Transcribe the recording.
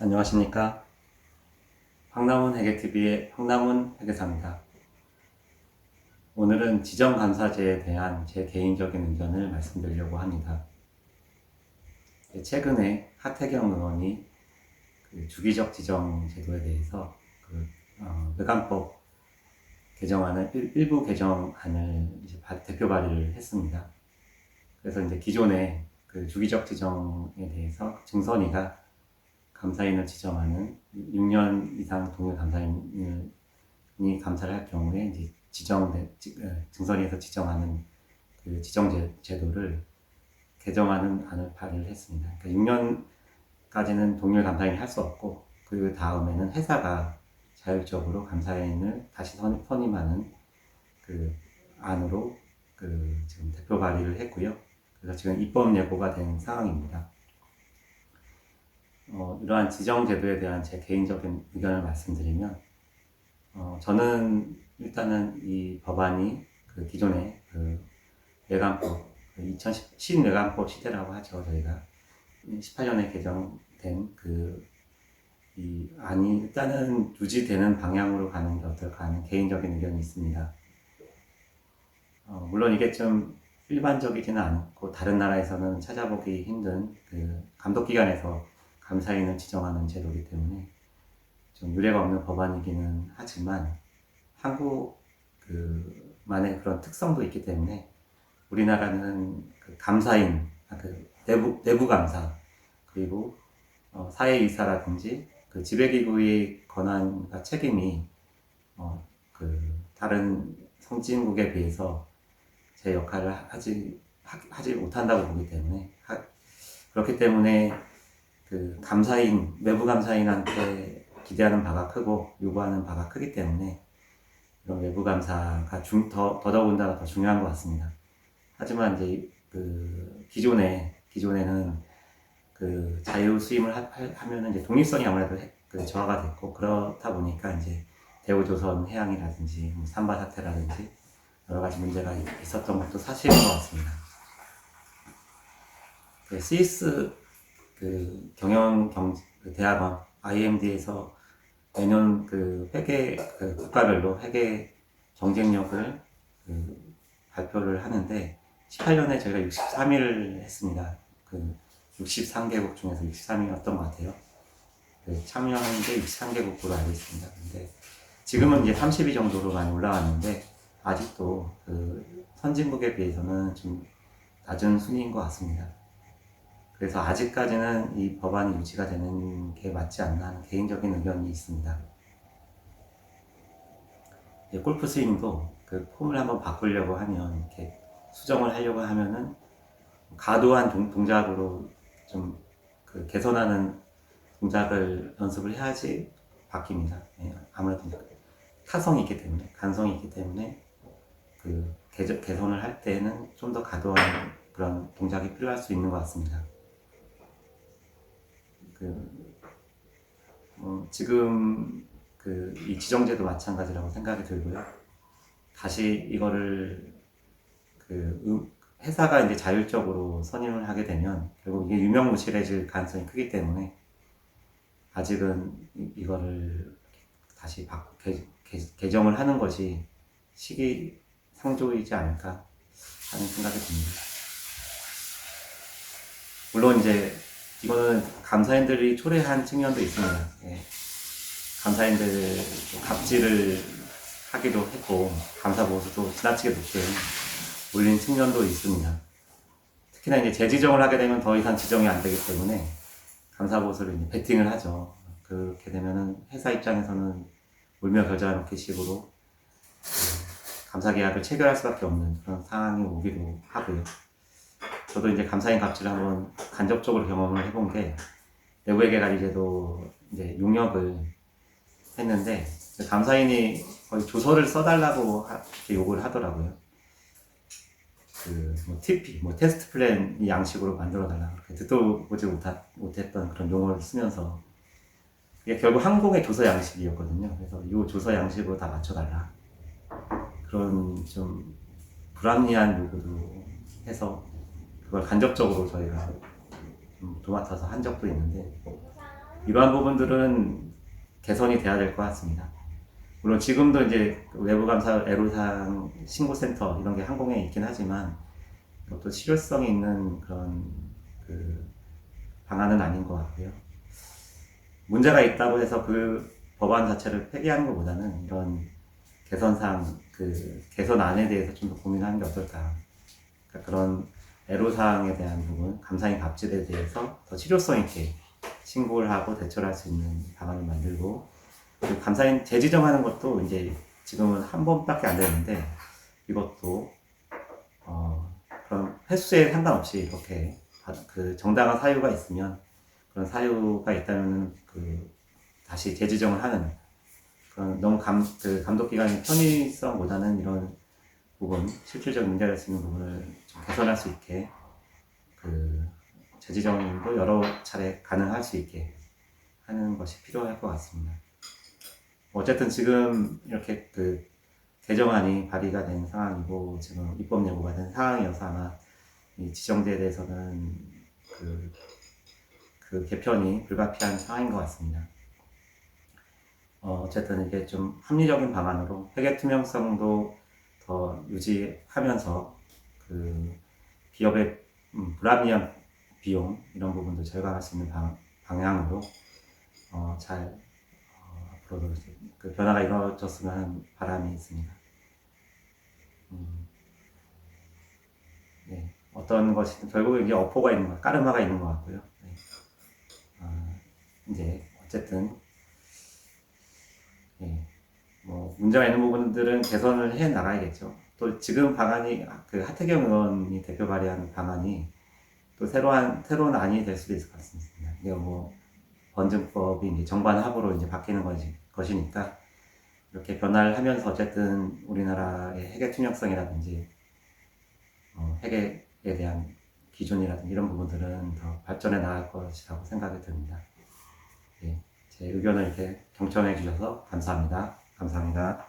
안녕하십니까. 황남훈 회계TV의 황남훈 회계사입니다. 오늘은 지정감사제에 대한 제 개인적인 의견을 말씀드리려고 합니다. 최근에 하태경 의원이 주기적 지정 제도에 대해서 외관법 개정안을 일부 개정안을 이제 대표 발의를 했습니다. 그래서 이제 기존의 주기적 지정에 대해서 증선이가 감사인을 지정하는 6년 이상 동일 감사인이 감사를 할 경우에 이제 증선위에서 지정하는 지정 제도를 개정하는 안을 발의를 했습니다. 그러니까 6년까지는 동일 감사인이 할 수 없고 그 다음에는 회사가 자율적으로 감사인을 다시 선임하는 안으로 지금 대표 발의를 했고요. 그래서 지금 입법 예고가 된 상황입니다. 이러한 지정 제도에 대한 제 개인적인 의견을 말씀드리면, 저는 일단은 이 법안이 기존의 외관법, 2010 신외관법 시대라고 하죠. 저희가 18년에 개정된 이 안이 일단은 유지되는 방향으로 가는 게 어떨까 하는 개인적인 의견이 있습니다. 물론 이게 좀 일반적이지는 않고 다른 나라에서는 찾아보기 힘든 감독기관에서 감사인을 지정하는 제도이기 때문에 좀 유례가 없는 법안이기는 하지만 한국만의 그런 특성도 있기 때문에 우리나라는 감사인, 내부 감사, 그리고 사회이사라든지 지배기구의 권한과 책임이 다른 선진국에 비해서 제 역할을 하지 못한다고 보기 때문에 그렇기 때문에 외부 감사인한테 기대하는 바가 크고 요구하는 바가 크기 때문에 이런 외부 감사가 더더군다나 더 중요한 것 같습니다. 하지만 이제 기존에는 자유 수임을 하면은 이제 독립성이 아무래도 저하가 됐고 그렇다 보니까 이제 대우조선 해양이라든지 삼바 사태라든지 여러 가지 문제가 있었던 것도 사실인 것 같습니다. 스위스 대학원 IMD에서 매년 회계 국가별로 회계 경쟁력을 발표를 하는데 18년에 저희가 63위를 했습니다. 63개국 중에서 63위였던 것 같아요. 참여한 게 63개국으로 알고 있습니다. 근데 지금은 이제 30위 정도로 많이 올라왔는데 아직도 선진국에 비해서는 좀 낮은 순위인 것 같습니다. 그래서 아직까지는 이 법안이 유지가 되는 게 맞지 않나 하는 개인적인 의견이 있습니다. 골프 스윙도 폼을 한번 바꾸려고 하면, 이렇게 수정을 하려고 하면은 과도한 동작으로 좀 개선하는 동작을 연습을 해야지 바뀝니다. 아무래도 타성이 있기 때문에, 간성이 있기 때문에 개선을 할 때는 좀 더 과도한 그런 동작이 필요할 수 있는 것 같습니다. 지금 이 지정제도 마찬가지라고 생각이 들고요. 다시 이거를 회사가 이제 자율적으로 선임을 하게 되면 결국 이게 유명무실해질 가능성이 크기 때문에 아직은 이거를 다시 개정을 하는 것이 시기상조이지 않을까 하는 생각이 듭니다. 물론 이제 이거는 감사인들이 초래한 측면도 있습니다. 감사인들 갑질을 하기도 했고 감사 보수도 지나치게 높게 올린 측면도 있습니다. 특히나 이제 재지정을 하게 되면 더 이상 지정이 안 되기 때문에 감사 보수를 이제 베팅을 하죠. 그렇게 되면은 회사 입장에서는 울며 겨자 놓기 식으로 감사 계약을 체결할 수밖에 없는 그런 상황이 오기도 하고요. 저도 이제 감사인 갑질을 한번 간접적으로 경험을 해본 게 내부회계관리제도 이제 용역을 했는데 감사인이 거의 조서를 써달라고 이렇게 요구를 하더라고요. TP, 테스트 플랜 이 양식으로 만들어달라. 그렇게 듣도 보지 못했던 그런 용어를 쓰면서 이게 결국 항공의 조서 양식이었거든요. 그래서 이 조서 양식으로 다 맞춰달라. 그런 좀 불합리한 요구도 해서 그걸 간접적으로 저희가 좀 도맡아서 한 적도 있는데 이러한 부분들은 개선이 돼야 될 것 같습니다. 물론 지금도 이제 외부감사 애로사항 신고센터 이런 게 항공에 있긴 하지만 이것도 실효성이 있는 그런 그 방안은 아닌 것 같고요. 문제가 있다고 해서 그 법안 자체를 폐기하는 것보다는 이런 개선사항, 그 개선안에 대해서 좀 더 고민하는 게 어떨까. 그러니까 그런 애로사항에 대한 부분, 감사인 갑질에 대해서 더 실효성 있게 신고를 하고 대처를 할 수 있는 방안을 만들고, 그 감사인 재지정하는 것도 이제 지금은 한 번밖에 안 되는데 이것도 그런 횟수에 상관없이 이렇게 그 정당한 사유가 있으면 그런 사유가 있다면 그 다시 재지정을 하는 그런 너무 그 감독기관의 편의성보다는 이런 부분 실질적 문제가 될 수 있는 부분을 좀 개선할 수 있게 그 재지정도 여러 차례 가능할 수 있게 하는 것이 필요할 것 같습니다. 어쨌든 지금 이렇게 그 개정안이 발의가 된 상황이고 지금 입법 예고가 된 상황이어서 아마 이 지정제에 대해서는 그 개편이 불가피한 상황인 것 같습니다. 어쨌든 이게 좀 합리적인 방안으로 회계 투명성도 더 유지하면서 그 기업의 불합리한 비용 이런 부분도 절감할 수 있는 방향으로 잘 앞으로도 그 변화가 이루어졌으면 하는 바람이 있습니다. 네, 어떤 것이든 결국에 이제 어포가 있는 것, 까르마가 있는 것 같고요. 네. 이제 어쨌든 네, 뭐 문제가 있는 부분들은 개선을 해 나가야겠죠. 또 지금 방안이 그 하태경 의원이 대표 발의한 방안이 또 새로운 안이 될 수도 있을 것 같습니다. 이게 뭐 번증법이 이제 정관 합으로 이제 바뀌는 것이니까 이렇게 변화를 하면서 어쨌든 우리나라의 회계 투명성이라든지 회계에 대한 기준이라든지 이런 부분들은 더 발전해 나갈 것이라고 생각이 듭니다. 예, 제 의견을 이렇게 경청해 주셔서 감사합니다. 감사합니다.